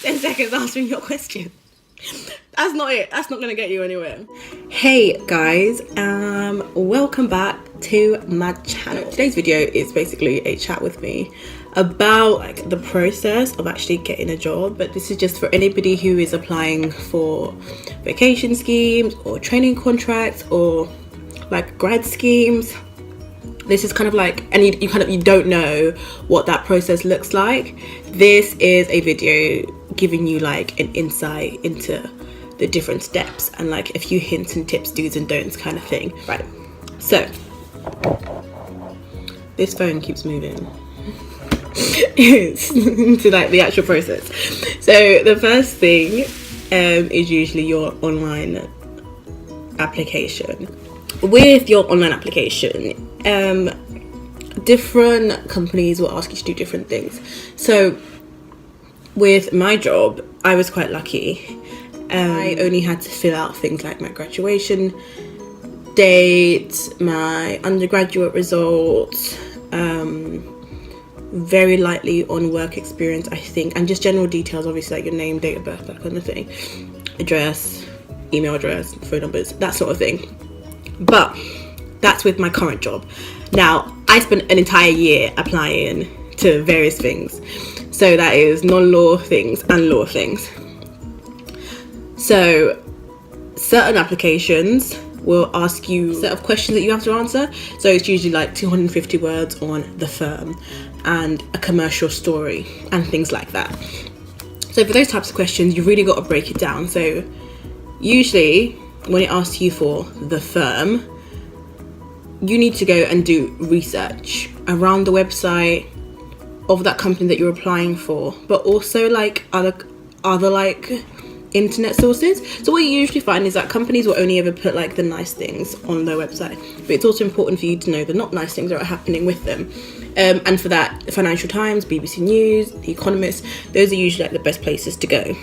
10 seconds answering your question. That's not it. That's not gonna get you anywhere. Hey guys, welcome back to my channel. Today's video is basically a chat with me about like the process of actually getting a job, but this is just for anybody who is applying for vacation schemes or training contracts or like grad schemes. This is kind of like, and you don't know what that process looks like. This is a video giving you like an insight into the different steps and like a few hints and tips, do's and don'ts kind of thing. Right, so this phone keeps moving to like the actual process. So the first thing is usually your online application. With your online application, different companies will ask you to do different things. So with my job, I was quite lucky. I only had to fill out things like my graduation date, my undergraduate results, very lightly on work experience, I think, and just general details, obviously, like your name, date of birth, that kind of thing, address, email address, phone numbers, that sort of thing. But that's with my current job. Now, I spent an entire year applying to various things. So that is non-law things and law things. So certain applications will ask you a set of questions that you have to answer. So it's usually like 250 words on the firm and a commercial story and things like that. So for those types of questions, you've really got to break it down. So usually when it asks you for the firm, you need to go and do research around the website of that company that you're applying for, but also like other like internet sources. So what you usually find is that companies will only ever put like the nice things on their website, but it's also important for you to know the not nice things that are happening with them. And for that, the Financial Times, BBC News, The Economist, those are usually like the best places to go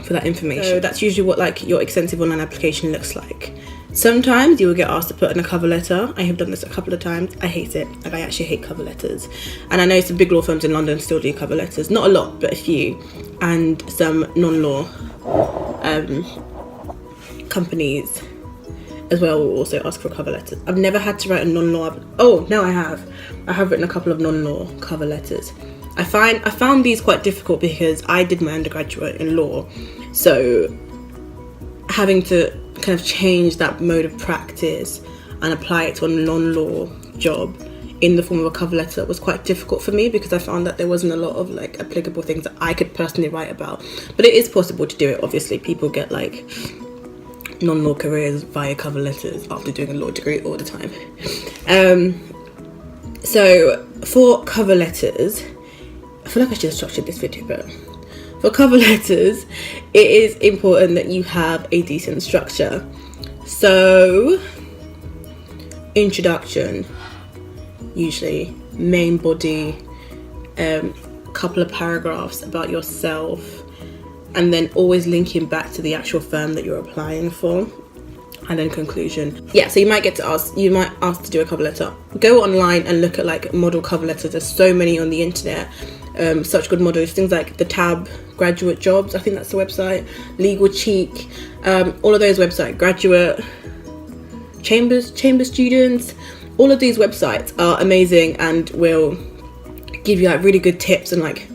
for that information. So that's usually what like your extensive online application looks like. Sometimes you will get asked to put in a cover letter. I have done this a couple of times. I hate it. Like, I actually hate cover letters. And I know some big law firms in London still do cover letters. Not a lot, but a few. And some non-law companies as well will also ask for cover letters. I've never had to write a non-law. Oh, no, I have. I have written a couple of non-law cover letters. I found these quite difficult because I did my undergraduate in law. So having to kind of change that mode of practice and apply it to a non-law job in the form of a cover letter was quite difficult for me, because I found that there wasn't a lot of like applicable things that I could personally write about. But it is possible to do it. Obviously, people get like non-law careers via cover letters after doing a law degree all the time. So for cover letters, I feel like I should have structured this video better. For cover letters, it is important that you have a decent structure. So, introduction, usually, main body, couple of paragraphs about yourself, and then always linking back to the actual firm that you're applying for, and then conclusion. Yeah, so you might ask to do a cover letter. Go online and look at like model cover letters. There's so many on the internet. Such good models, things like the Tab Graduate Jobs, I think that's the website, Legal Cheek, all of those websites, Graduate Chambers Students, all of these websites are amazing and will give you like really good tips and like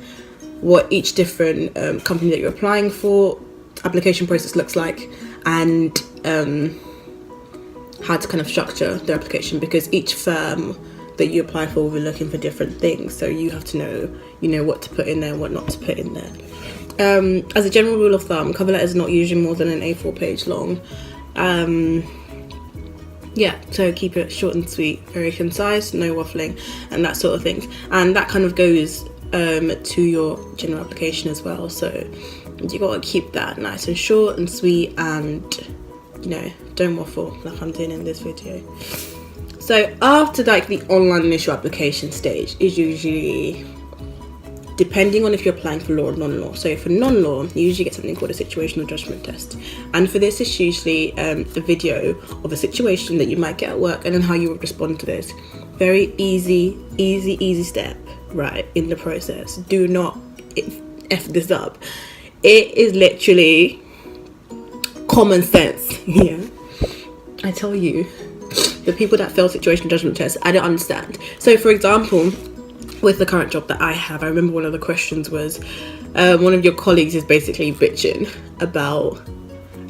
what each different company that you're applying for, application process looks like, and how to kind of structure their application, because each firm that you apply for will be looking for different things, so you have to know what to put in there and what not to put in there. As a general rule of thumb, cover letters are not usually more than an A4 page long. Yeah, so keep it short and sweet, very concise, no waffling and that sort of thing, and that kind of goes to your general application as well. So you got to keep that nice and short and sweet, and don't waffle like I'm doing in this video. So after like the online initial application stage is usually, depending on if you're applying for law or non-law. So for non-law, you usually get something called a situational judgment test. And for this, it's usually a video of a situation that you might get at work and then how you would respond to this. Very easy step, right, in the process. Do not F this up. It is literally common sense. Yeah, I tell you, the people that fail situational judgment tests, I don't understand. So for example, with the current job that I have, I remember one of the questions was, one of your colleagues is basically bitching about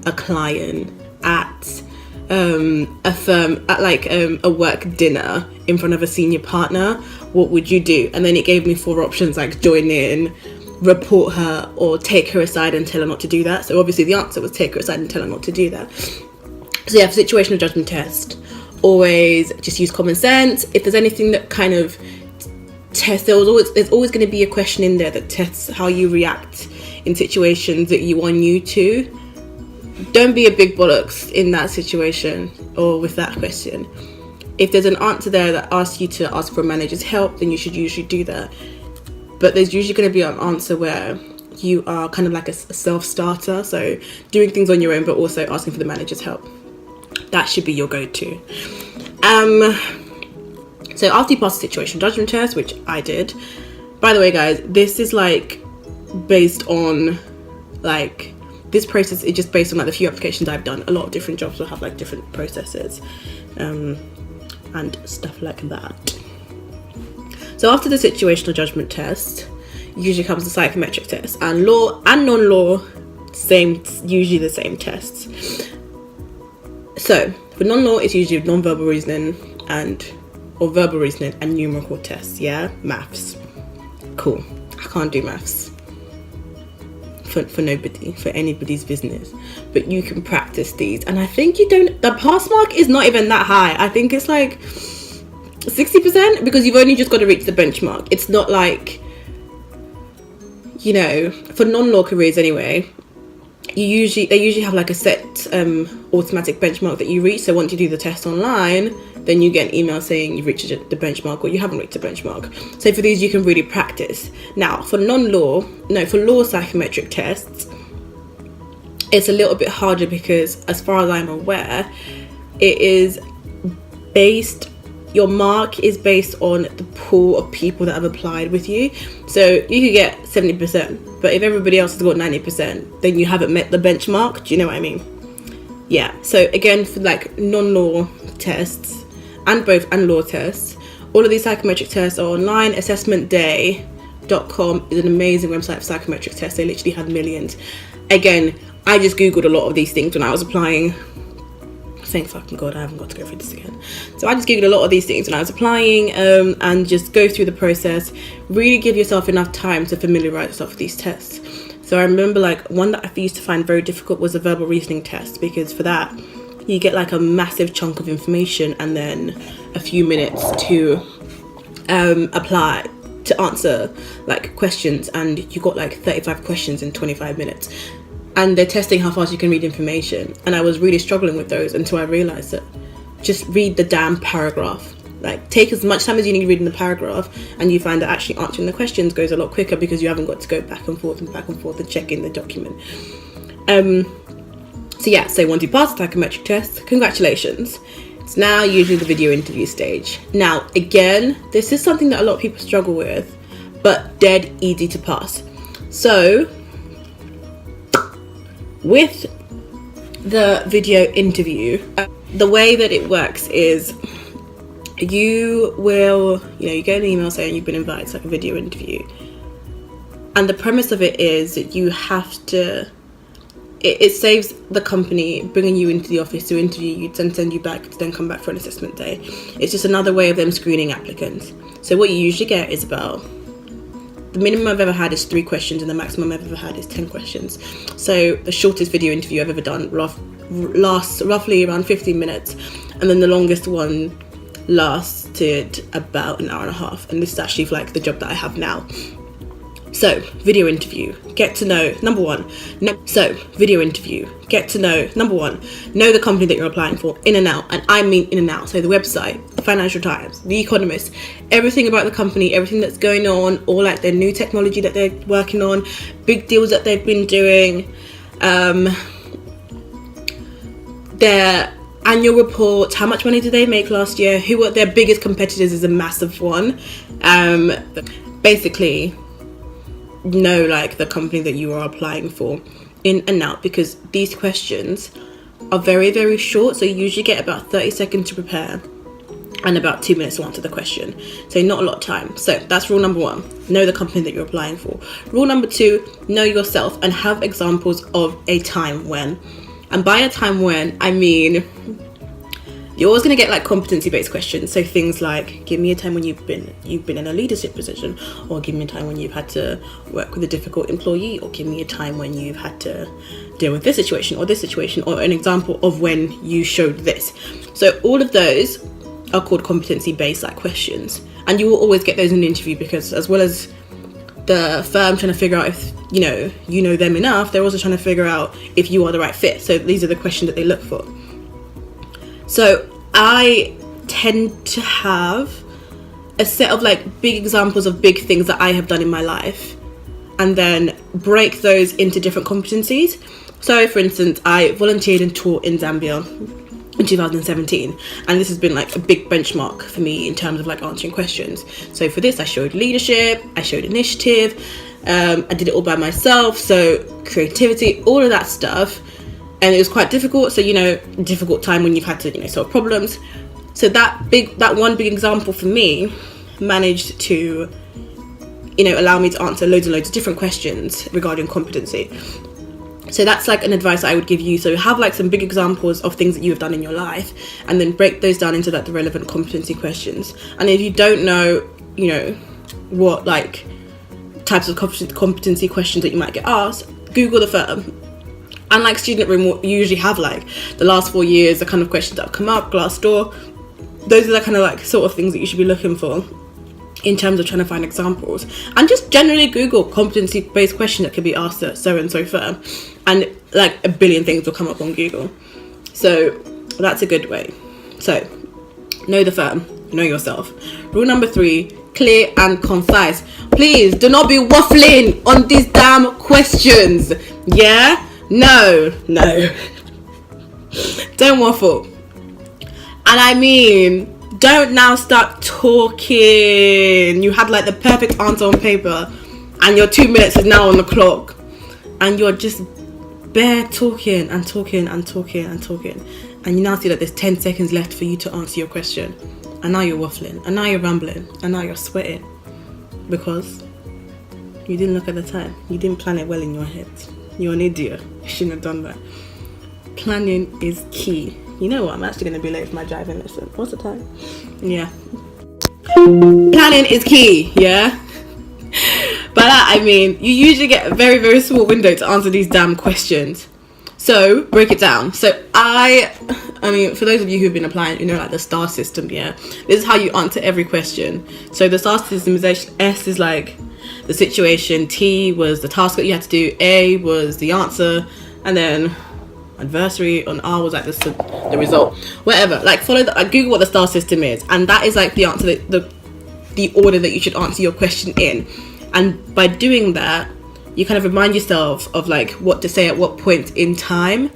a client at a firm, at like a work dinner in front of a senior partner. What would you do? And then it gave me 4 options, like join in, report her, or take her aside and tell her not to do that. So obviously the answer was take her aside and tell her not to do that. So yeah, for situational judgment test, always just use common sense. If there's anything that kind of tests, there's always going to be a question in there that tests how you react in situations that you are new to. Don't be a big bollocks in that situation or with that question. If there's an answer there that asks you to ask for a manager's help, then you should usually do that. But there's usually going to be an answer where you are kind of like a self-starter, so doing things on your own but also asking for the manager's help. That should be your go-to. So after you pass the situational judgment test, which I did, by the way guys, this is like based on like, this process is just based on like the few applications I've done. A lot of different jobs will have like different processes and stuff like that. So after the situational judgment test, usually comes the psychometric test, and law and non-law, usually the same tests. So for non-law, it's usually non-verbal reasoning or verbal reasoning and numerical tests. Yeah, maths. Cool. I can't do maths for nobody, for anybody's business, but you can practice these. And I think the pass mark is not even that high. I think it's like 60%, because you've only just got to reach the benchmark. It's not like, you know, for non-law careers anyway, they usually have like a set automatic benchmark that you reach. So once you do the test online, then you get an email saying you've reached the benchmark or you haven't reached the benchmark. So for these, you can really practice. Now for for law psychometric tests, it's a little bit harder because, as far as I'm aware, your mark is based on the pool of people that have applied with you. So you could get 70%, but if everybody else has got 90%, then you haven't met the benchmark. Do you know what I mean? Yeah. So again, for like non-law tests and law tests, all of these psychometric tests are online. Assessmentday.com is an amazing website for psychometric tests. They literally have millions. Again, I just googled a lot of these things when I was applying. Thank fucking God I haven't got to go through this again. So I just googled a lot of these things when I was applying, and just go through the process. Really give yourself enough time to familiarize yourself with these tests. So I remember like one that I used to find very difficult was a verbal reasoning test, because for that you get like a massive chunk of information and then a few minutes to apply to answer like questions, and you got like 35 questions in 25 minutes. And they're testing how fast you can read information. And I was really struggling with those until I realized that just read the damn paragraph. Like, take as much time as you need reading the paragraph, and you find that actually answering the questions goes a lot quicker because you haven't got to go back and forth and check in the document. So once you pass the psychometric test, congratulations. It's now usually the video interview stage. Now, again, this is something that a lot of people struggle with, but dead easy to pass. So with the video interview, the way that it works is you get an email saying you've been invited to like a video interview, and the premise of it is that you have to, it saves the company bringing you into the office to interview you, then send you back to then come back for an assessment day. It's just another way of them screening applicants. So what you usually get is about, the minimum I've ever had is 3 questions, and the maximum I've ever had is 10 questions. So the shortest video interview I've ever done lasts roughly around 15 minutes, and then the longest one lasted about an hour and a half. And this is actually for like the job that I have now. So video interview, get to know, number one, know the company that you're applying for in and out, and I mean in and out. So the website, the Financial Times, The Economist, everything about the company, everything that's going on, all like their new technology that they're working on, big deals that they've been doing, their annual report, how much money did they make last year, who were their biggest competitors is a massive one. Basically, know like the company that you are applying for in and out, because these questions are very, very short. So you usually get about 30 seconds to prepare and about 2 minutes to answer the question. So not a lot of time. So that's rule number 1. Know the company that you're applying for. Rule number 2, know yourself and have examples of a time when. And by a time when, I mean, you're always going to get like competency-based questions. So things like, give me a time when you've been in a leadership position, or give me a time when you've had to work with a difficult employee, or give me a time when you've had to deal with this situation, or an example of when you showed this. So all of those are called competency-based like questions, and you will always get those in the interview, because as well as the firm trying to figure out if you know them enough, they're also trying to figure out if you are the right fit. So these are the questions that they look for. So I tend to have a set of like big examples of big things that I have done in my life, and then break those into different competencies. So for instance, I volunteered and taught in Zambia in 2017, and this has been like a big benchmark for me in terms of like answering questions. So for this, I showed leadership, I showed initiative, I did it all by myself, so creativity, all of that stuff. And it was quite difficult, so difficult time when you've had to solve problems. So that one big example for me managed to allow me to answer loads and loads of different questions regarding competency. So that's like an advice I would give you. So have like some big examples of things that you have done in your life, and then break those down into like the relevant competency questions. And if you don't know, what like types of competency questions that you might get asked, Google the firm. And like Student Room will usually have like the last 4 years, the kind of questions that have come up, Glassdoor. Those are the kind of like sort of things that you should be looking for in terms of trying to find examples. And just generally Google competency-based question that could be asked at so-and-so firm, and like a billion things will come up on Google. So that's a good way. So know the firm, know yourself. Rule number 3, clear and concise. Please do not be waffling on these damn questions. Yeah? No. Don't waffle. And I mean, don't now start talking. You had like the perfect answer on paper, and your 2 minutes is now on the clock, and you're just bare talking, and you now see that there's 10 seconds left for you to answer your question, and now you're waffling, and now you're rambling, and now you're sweating because you didn't look at the time. You didn't plan it well in your head. You're an idiot. You shouldn't have done that. Planning is key. You know what? I'm actually going to be late for my driving lesson. What's the time? Yeah. Planning is key, yeah? By that, I mean, you usually get a very, very small window to answer these damn questions. So, break it down. So, I mean, for those of you who've been applying, like the STAR system, yeah? This is how you answer every question. So, the STAR system is actually, S is like the situation, T was the task that you had to do, A was the answer, and then adversary on R was like the result. Whatever, like follow Google what the STAR system is, and that is like the answer, the order that you should answer your question in. And by doing that, you kind of remind yourself of like what to say at what point in time,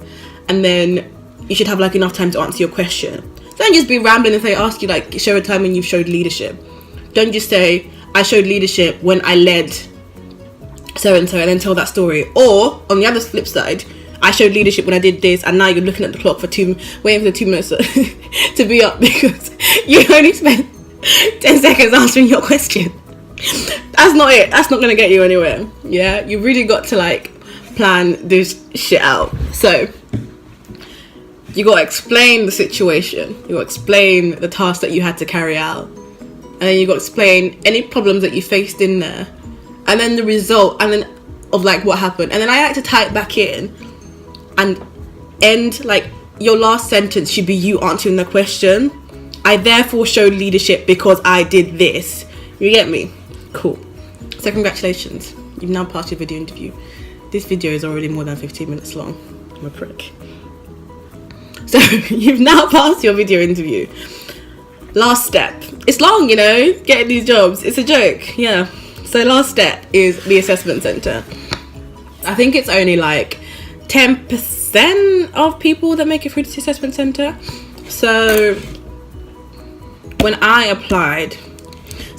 and then you should have like enough time to answer your question. Don't just be rambling if they ask you like show a time when you've showed leadership. Don't just say I showed leadership when I led so and so, and then tell that story. Or on the other flip side, I showed leadership when I did this, and now you're looking at the clock waiting for the 2 minutes to be up because you only spent 10 seconds answering your question. That's not it. That's not going to get you anywhere. Yeah, you really got to like plan this shit out. So you got to explain the situation. You got to explain the task that you had to carry out, and then you got to explain any problems that you faced in there, and then the result, and then of like what happened. And then I like to tie it back in and end like your last sentence should be you answering the question. I therefore showed leadership because I did this. You get me? Cool. So congratulations, you've now passed your video interview. This video is already more than 15 minutes long. I'm a prick. So you've now passed your video interview. Last step. It's long, getting these jobs. It's a joke, yeah. So last step is the assessment center. I think it's only like 10% of people that make it through the assessment center. So when I applied,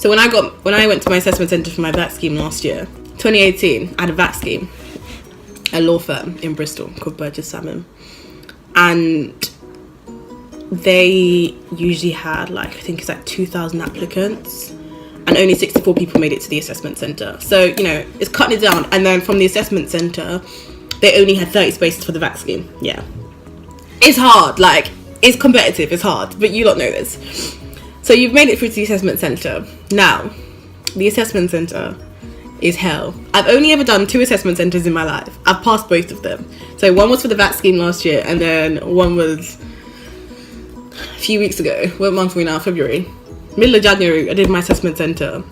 when I went to my assessment center for my black scheme last year, 2018, I had a VAT scheme, a law firm in Bristol called Burgess Salmon, and they usually had like, I think it's like 2,000 applicants, and only 64 people made it to the assessment centre. So, you know, it's cutting it down. And then from the assessment centre, they only had 30 spaces for the VAT scheme. Yeah, it's hard, like, it's competitive, it's hard, but you lot know this. So you've made it through to the assessment centre. Now, the assessment centre is hell. I've only ever done 2 assessment centres in my life. I've passed both of them. So one was for the VAT scheme last year, and then one was a few weeks ago. What month are we now? February. Middle of January, I did my assessment centre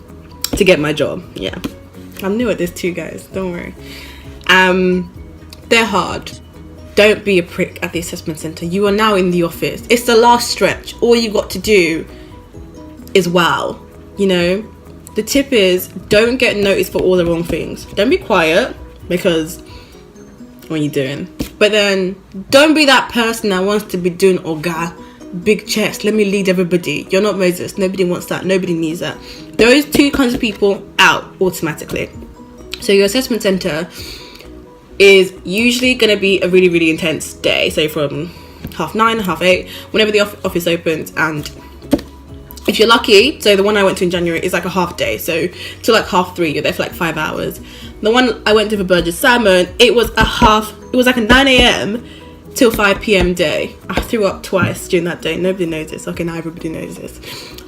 to get my job. Yeah, I'm new at this too, guys, don't worry. They're hard. Don't be a prick at the assessment centre. You are now in the office. It's the last stretch. All you got to do is wow, you know. The tip is, don't get noticed for all the wrong things. Don't be quiet, because what are you doing? But then don't be that person that wants to be doing oga, big chest, let me lead everybody. You're not Moses. Nobody wants that. Nobody needs that. Those 2 kinds of people out automatically. So your assessment centre is usually going to be a really, really intense day. So from 9:30, 8:30, whenever the office opens. And if you're lucky, so the one I went to in January is like a half day. So till like 3:30, you're there for like 5 hours. The one I went to for Burgess Salmon, it was like a 9 a.m. till 5 p.m. day. I threw up twice during that day. Nobody knows this. Okay, now everybody knows this.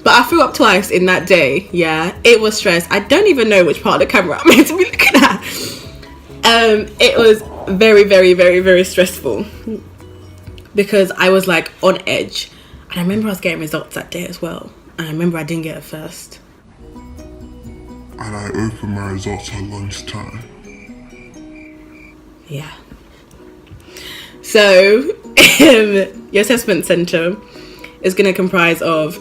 But I threw up twice in that day. Yeah, it was stress. I don't even know which part of the camera I'm meant to be looking at. It was very, very, very, very stressful, because I was like on edge. And I remember I was getting results that day as well. And I remember I didn't get it first. And I opened my results at lunchtime. Yeah. So, your assessment centre is going to comprise of,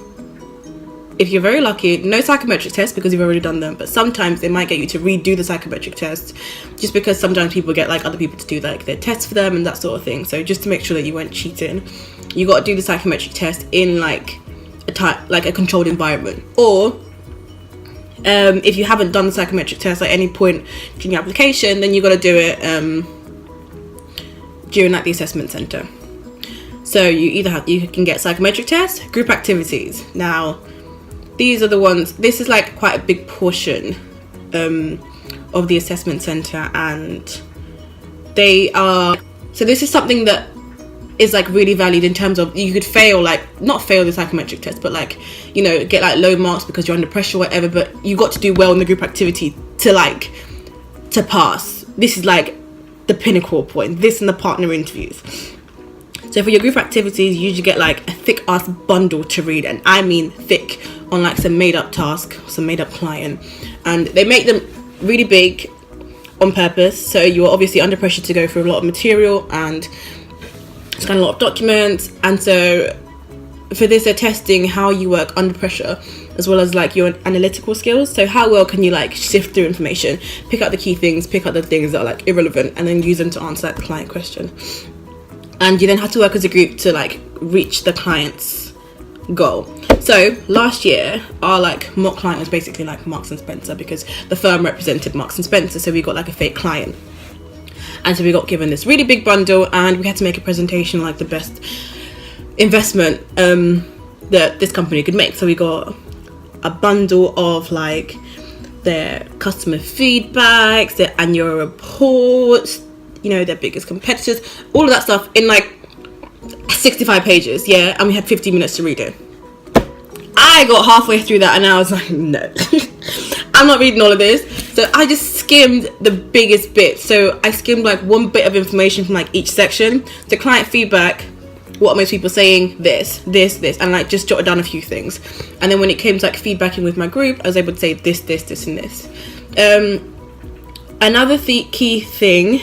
if you're very lucky, no psychometric tests because you've already done them, but sometimes they might get you to redo the psychometric test, just because sometimes people get like other people to do like their tests for them and that sort of thing. So just to make sure that you weren't cheating, you got to do the psychometric test in like a controlled environment. Or if you haven't done the psychometric test at any point during your application, then you got to do it during like the assessment centre. So you can get psychometric tests, group activities. Now, these are the ones, this is like quite a big portion of the assessment centre, and they are, so this is something that is like really valued in terms of, you could fail, like not fail the psychometric test, but like, you know, get like low marks because you're under pressure or whatever, but you got to do well in the group activity to pass. This is like the pinnacle point, this and the partner interviews. So for your group activities, you usually get like a thick ass bundle to read, and I mean thick, on like some made up task, some made up client, and they make them really big on purpose. So you're obviously under pressure to go through a lot of material and scan a lot of documents. And so for this, they're testing how you work under pressure, as well as like your analytical skills. So how well can you like sift through information, pick out the key things, pick out the things that are like irrelevant, and then use them to answer like the client question. And you then have to work as a group to like reach the client's goal. So last year, our like mock client was basically like Marks and Spencer, because the firm represented Marks and Spencer. So we got like a fake client. And so we got given this really big bundle, and we had to make a presentation like the best investment that this company could make. So we got a bundle of like their customer feedbacks, their annual reports, you know, their biggest competitors, all of that stuff in like 65 pages, yeah, and we had 15 minutes to read it. I got halfway through that and I was like, no, I'm not reading all of this. So I just skimmed the biggest bit. So I skimmed like one bit of information from like each section. The client feedback, what are most people saying, this, and like just jotted down a few things. And then when it came to like feedbacking with my group, I was able to say this, and this. Another key thing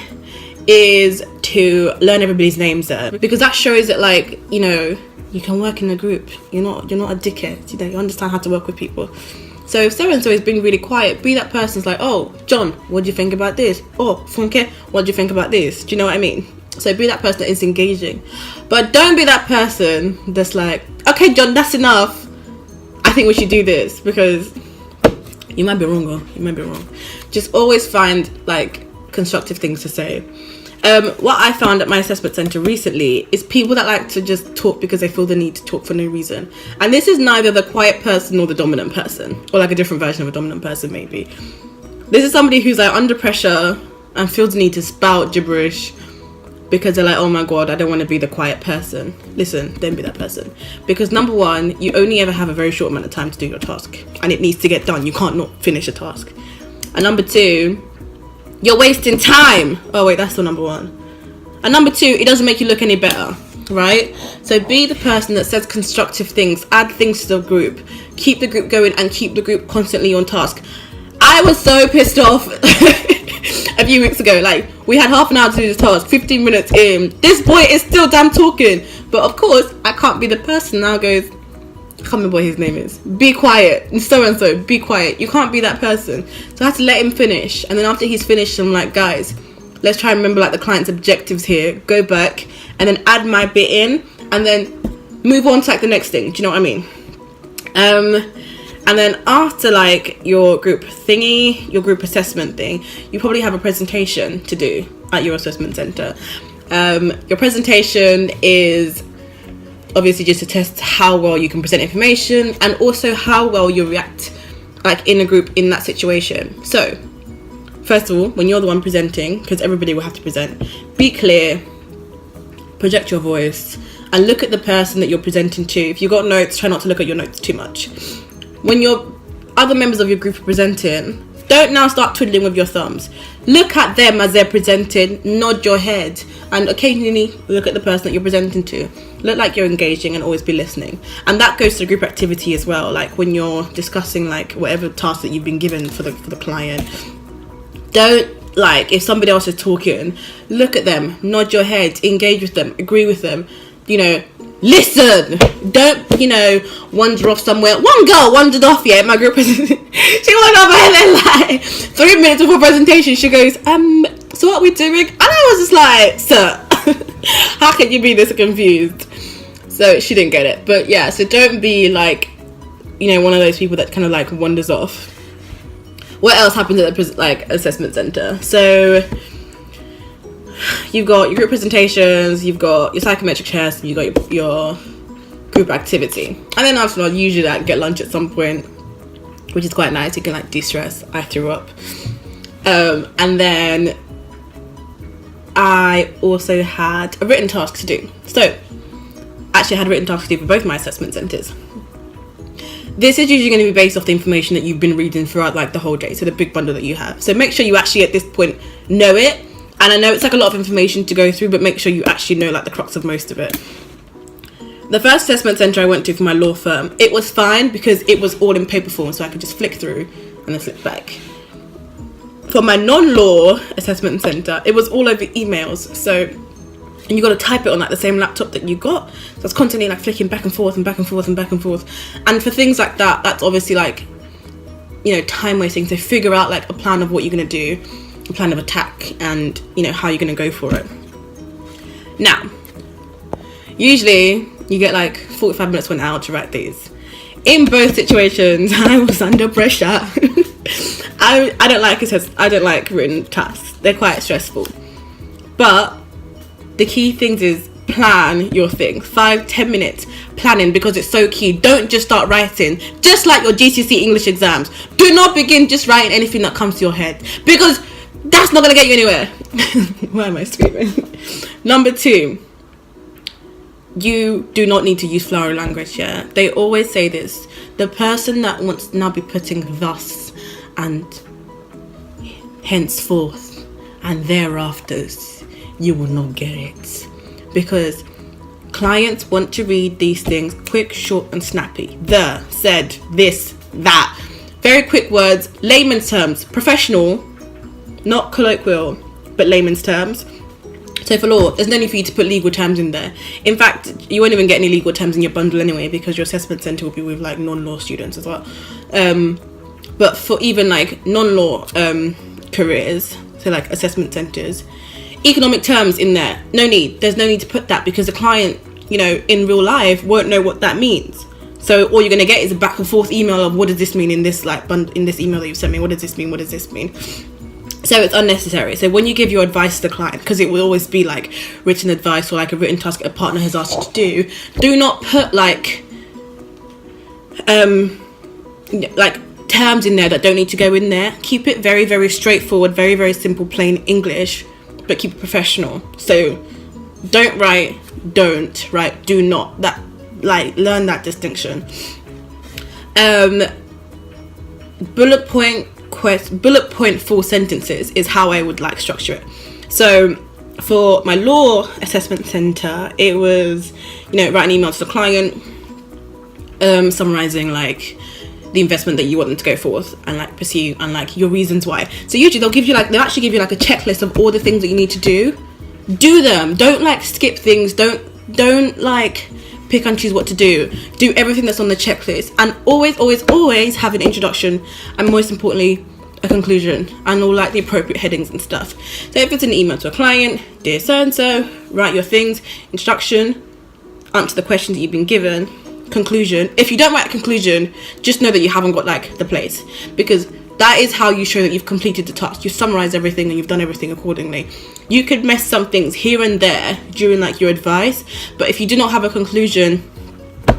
is to learn everybody's names there, because that shows that like, you know, you can work in a group. You're not a dickhead. You know, you understand how to work with people. So if so and so is being really quiet, be that person's like, oh, John, what do you think about this? Oh, Funke, what do you think about this? Do you know what I mean? So be that person that is engaging, but don't be that person that's like, okay, John, that's enough. I think we should do this, because you might be wrong, Just always find like constructive things to say. What I found at my assessment centre recently is people that like to just talk because they feel the need to talk for no reason. And this is neither the quiet person nor the dominant person, or like a different version of a dominant person maybe. This is somebody who's like under pressure and feels the need to spout gibberish because they're like, oh my god, I don't want to be the quiet person. Listen, don't be that person. Because number one, you only ever have a very short amount of time to do your task, and it needs to get done. You can't not finish a task. And number two, you're wasting time. Oh wait, that's still number one. And number two, it doesn't make you look any better, right? So be the person that says constructive things, add things to the group, keep the group going, and keep the group constantly on task. I was so pissed off a few weeks ago. Like, we had half an hour to do this task, 15 minutes in. This boy is still damn talking. But of course, I can't be the person now goes, I can't remember what his name is. Be quiet. And so, be quiet. You can't be that person. So I had to let him finish. And then after he's finished, I'm like, guys, let's try and remember like the client's objectives here. Go back and then add my bit in and then move on to like the next thing. Do you know what I mean? And then after like your group thingy, your group assessment thing, you probably have a presentation to do at your assessment centre. Your presentation is obviously just to test how well you can present information and also how well you react like in a group in that situation. So first of all, when you're the one presenting, because everybody will have to present, be clear, project your voice, and look at the person that you're presenting to. If you've got notes, try not to look at your notes too much. When your other members of your group are presenting, don't now start twiddling with your thumbs. Look at them as they're presenting, nod your head, and occasionally look at the person that you're presenting to. Look like you're engaging and always be listening. And that goes to group activity as well, like when you're discussing like whatever task that you've been given for the client. Don't, like, if somebody else is talking, look at them, nod your head, engage with them, agree with them, you know, listen. Don't, you know, wander off somewhere. One girl wandered off, yeah, my group she went off and then like 3 minutes before presentation she goes, so what are we doing? And I was just like, sir, how can you be this confused? So she didn't get it. But yeah, so don't be like, you know, one of those people that kind of like wanders off. What else happens at the like assessment center? So you've got your group presentations, you've got your psychometric test, you've got your group activity, and then after that, usually like get lunch at some point, which is quite nice. You can like de-stress. I threw up, and then I also had a written task to do. So actually, I had a written task to do for both my assessment centers. This is usually going to be based off the information that you've been reading throughout like the whole day, so the big bundle that you have. So make sure you actually at this point know it. And I know it's like a lot of information to go through, but make sure you actually know like the crux of most of it. The first assessment centre I went to for my law firm, it was fine because it was all in paper form, so I could just flick through and then flip back. For my non-law assessment centre, it was all over emails. So, and you got to type it on like the same laptop that you got. So it's constantly like flicking back and forth and back and forth and back and forth. And for things like that, that's obviously like, you know, time wasting. So figure out like a plan of what you're going to do, a plan of attack, and you know how you're going to go for it. Now, usually you get like 45 minutes to an hour to write these. In both situations, I was under pressure. I don't like written tasks. They're quite stressful. But the key things is plan your thing. 5-10 minutes planning, because it's so key. Don't just start writing. Just like your GCSE English exams. Do not begin just writing anything that comes to your head, because that's not going to get you anywhere. Why am I screaming? Number 2, you do not need to use flowery language, yeah? They always say this. The person that wants to now be putting thus and henceforth and thereafters, you will not get it. Because clients want to read these things quick, short and snappy. The, said, this, that. Very quick words, layman's terms, professional, not colloquial, but layman's terms. So for law, there's no need for you to put legal terms in there. In fact, you won't even get any legal terms in your bundle anyway, because your assessment centre will be with like non-law students as well. But for even like non-law careers, so like assessment centres, economic terms in there, no need. There's no need to put that, because the client, you know, in real life won't know what that means. So all you're gonna get is a back and forth email of what does this mean in this in this email that you've sent me. What does this mean? What does this mean? So it's unnecessary. So when you give your advice to the client, because it will always be like written advice or like a written task a partner has asked you to do not put like terms in there that don't need to go in there. Keep it very, very straightforward, very, very simple, plain English, but keep it professional. So don't write do not. That, like, learn that distinction. Bullet point full sentences is how I would like structure it. So for my law assessment center, it was, write an email to the client, summarizing like the investment that you want them to go forth and like pursue and like your reasons why. So usually they'll actually give you like a checklist of all the things that you need to do them. Don't like skip things. Don't like pick and choose what to do everything that's on the checklist, and always have an introduction and most importantly a conclusion and all like the appropriate headings and stuff. So if it's an email to a client, dear so and so, write your things, introduction, answer the questions that you've been given, conclusion. If you don't write a conclusion, just know that you haven't got like the place, because that is how you show that you've completed the task. You've summarized everything and you've done everything accordingly. You could mess some things here and there during like your advice, but if you do not have a conclusion,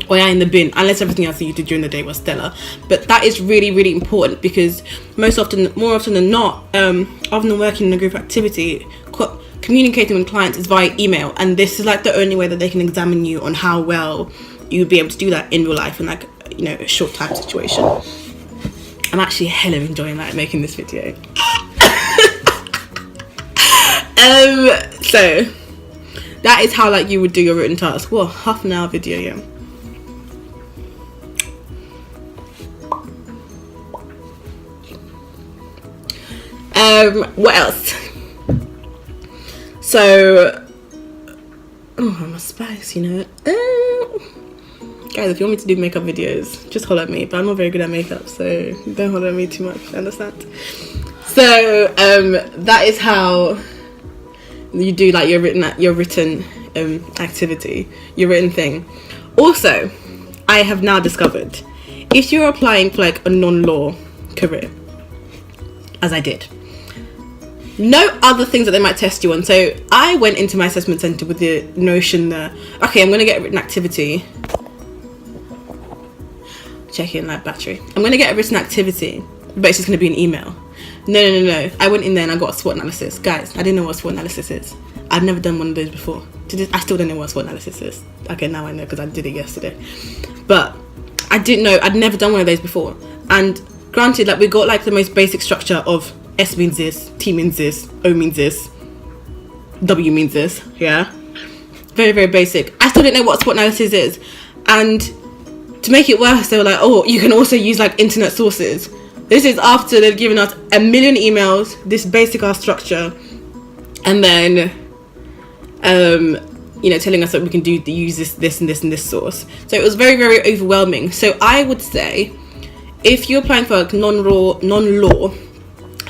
or you're in the bin, unless everything else that you did during the day was stellar. But that is really, really important, because more often than not, other than working in a group activity, communicating with clients is via email, and this is like the only way that they can examine you on how well you'd be able to do that in real life in like a short time situation. I'm actually hella enjoying like making this video. So that is how like you would do your written task. Well, half an hour video, yeah. What else? So I'm a spice, guys, if you want me to do makeup videos, just holler at me, but I'm not very good at makeup, so don't holler at me too much, understand? So that is how you do like your written activity, your written thing. Also, I have now discovered, if you're applying for like a non-law career, as I did, no other things that they might test you on. So I went into my assessment center with the notion that, okay, I'm going to get a written activity. Checking like battery. I'm going to get a written activity, but it's just going to be an email. No. I went in there and I got a SWOT analysis. Guys, I didn't know what SWOT analysis is. I've never done one of those before. I still don't know what SWOT analysis is. Okay, now I know because I did it yesterday. But I didn't know. I'd never done one of those before. And granted, like, we got like the most basic structure of S means this, T means this, O means this, W means this, yeah? Very, very basic. I still didn't know what SWOT analysis is. And to make it worse, they were like, oh, you can also use like internet sources. This is after they've given us a million emails, this basic ass structure, and then telling us that we can use this and this source. So it was very, very overwhelming. So I would say, if you're applying for a non-law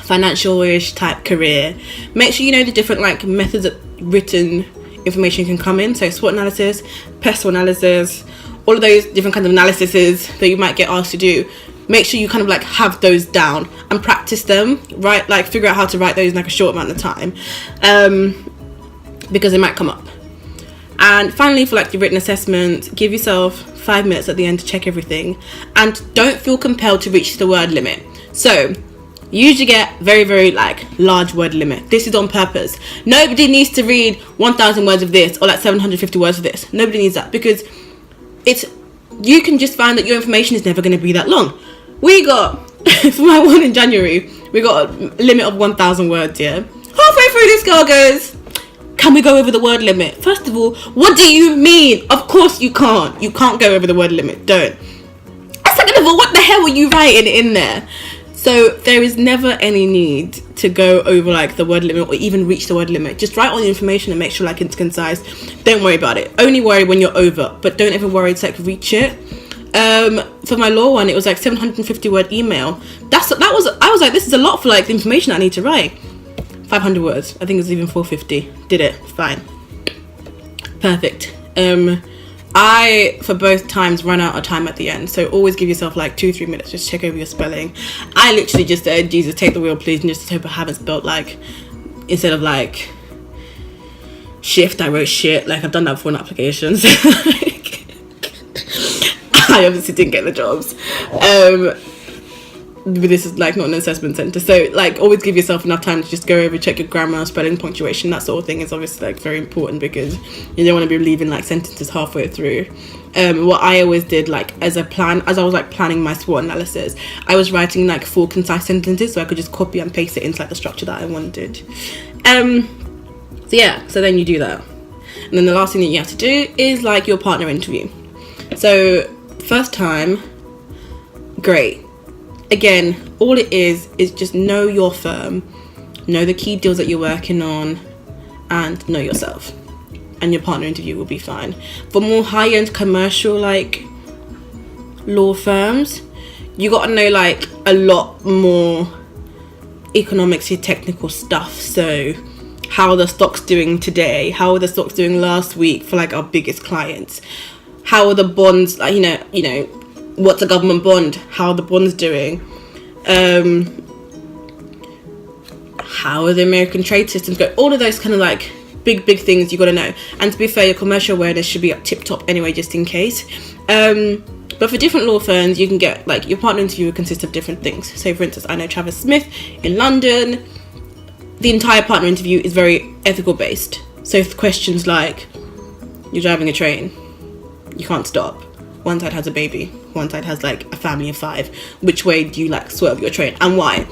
financial-ish type career, make sure you know the different like methods that written information can come in. So SWOT analysis, PESTLE analysis, all of those different kinds of analyses that you might get asked to do. Make sure you kind of like have those down and practice them, right? Like figure out how to write those in like a short amount of time, because they might come up. And finally, for like your written assessment, give yourself 5 minutes at the end to check everything, and don't feel compelled to reach the word limit. So you usually get very, very like large word limit. This is on purpose. Nobody needs to read 1,000 words of this or like 750 words of this. Nobody needs that, because you can just find that your information is never going to be that long. We got, for my one in January, we got a limit of 1,000 words, yeah? Halfway through, this girl goes, can we go over the word limit? First of all, what do you mean? Of course you can't. You can't go over the word limit. Don't. And second of all, what the hell were you writing in there? So there is never any need to go over like the word limit or even reach the word limit. Just write all the information and make sure like it's concise. Don't worry about it. Only worry when you're over, but don't ever worry to like reach it. For my law one, it was like 750 word email. I was like, this is a lot for like the information I need to write. 500 words. I think it was even 450. Did it. Fine. Perfect. I, for both times, run out of time at the end. So always give yourself like 2-3 minutes, just check over your spelling. I literally just said, Jesus, take the wheel, please, and just hope I haven't spelled like, instead of like shift, I wrote shit. Like, I've done that before in applications. I obviously didn't get the jobs. But this is like not an assessment center, so like always give yourself enough time to just go over, check your grammar, spelling, punctuation, that sort of thing is obviously like very important, because you don't want to be leaving like sentences halfway through. What I always did, like as I was like planning my SWOT analysis, I was writing like full concise sentences so I could just copy and paste it into like the structure that I wanted. So then you do that, and then the last thing that you have to do is like your partner interview. So first time, great. Again, all it is just know your firm, know the key deals that you're working on, and know yourself. And your partner interview will be fine. For more high-end commercial like law firms, you got to know like a lot more economics technical stuff. So how are the stocks doing today? How are the stocks doing last week for like our biggest clients? How are the bonds, like, you know, what's a government bond? How are the bonds doing? How are the American trade systems going? All of those kind of like big things you got to know. And to be fair, your commercial awareness should be up tip top anyway, just in case. But for different law firms, you can get like your partner interview will consist of different things. So for instance, I know Travis Smith in London, the entire partner interview is very ethical based. So questions like, you're driving a train, you can't stop, one side has a baby, one side has like a family of 5, which way do you like swerve your train and why?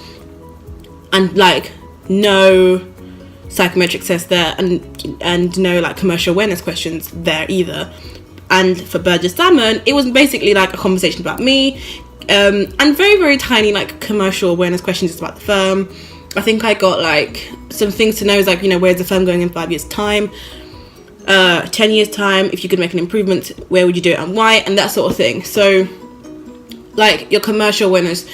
And like no psychometric tests there, and no like commercial awareness questions there either. And for Burgess Salmon, it was basically like a conversation about me, and very, very tiny like commercial awareness questions about the firm. I think I got like some things to know, is like, you know, where's the firm going in 5 years time, 10 years time, if you could make an improvement, where would you do it and why, and that sort of thing. So like your commercial awareness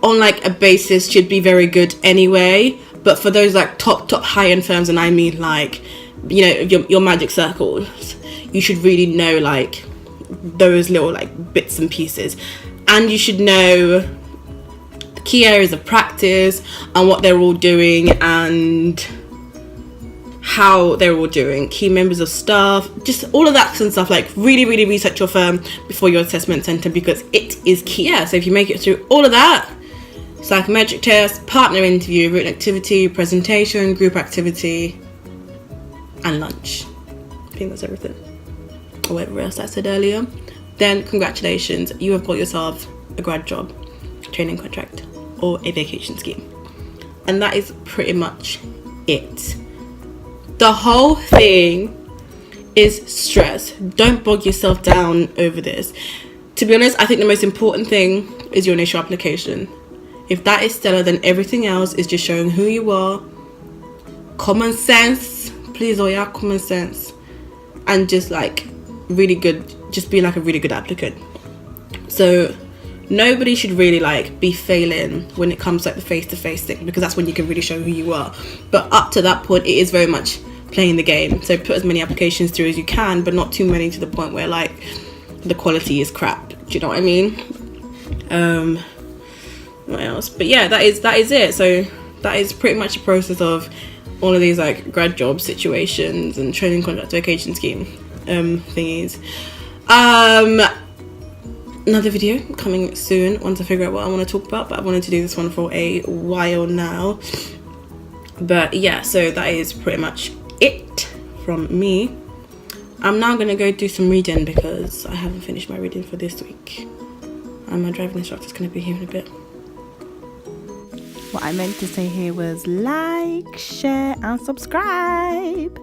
on like a basis should be very good anyway, but for those like top high-end firms, and I mean like, you know, your magic circles, you should really know like those little like bits and pieces, and you should know the key areas of practice and what they're all doing and how they're all doing, key members of staff, just all of that kind of stuff. Like really research your firm before your assessment center, because it is key. Yeah, so if you make it through all of that, psychometric test, partner interview, written activity, presentation, group activity, and lunch, I think that's everything, or whatever else I said earlier, then congratulations, you have got yourself a grad job, training contract, or a vacation scheme. And that is pretty much it. The whole thing is stress. Don't bog yourself down over this. To be honest, I think the most important thing is your initial application. If that is stellar, then everything else is just showing who you are. Common sense, please, oh yeah, common sense. And just like really good, just be like a really good applicant. So nobody should really like be failing when it comes to like the face-to-face thing, because that's when you can really show who you are. But up to that point, it is very much playing the game. So put as many applications through as you can, but not too many to the point where like the quality is crap. Do you know what I mean? What else? But yeah, that is it. So that is pretty much the process of all of these like grad job situations and training contract vacation scheme thingies. Another video coming soon once I figure out what I want to talk about, but I wanted to do this one for a while now. But yeah, so that is pretty much it from me. I'm now gonna go do some reading because I haven't finished my reading for this week, and my driving instructor's gonna be here in a bit. What I meant to say here was like, share and subscribe.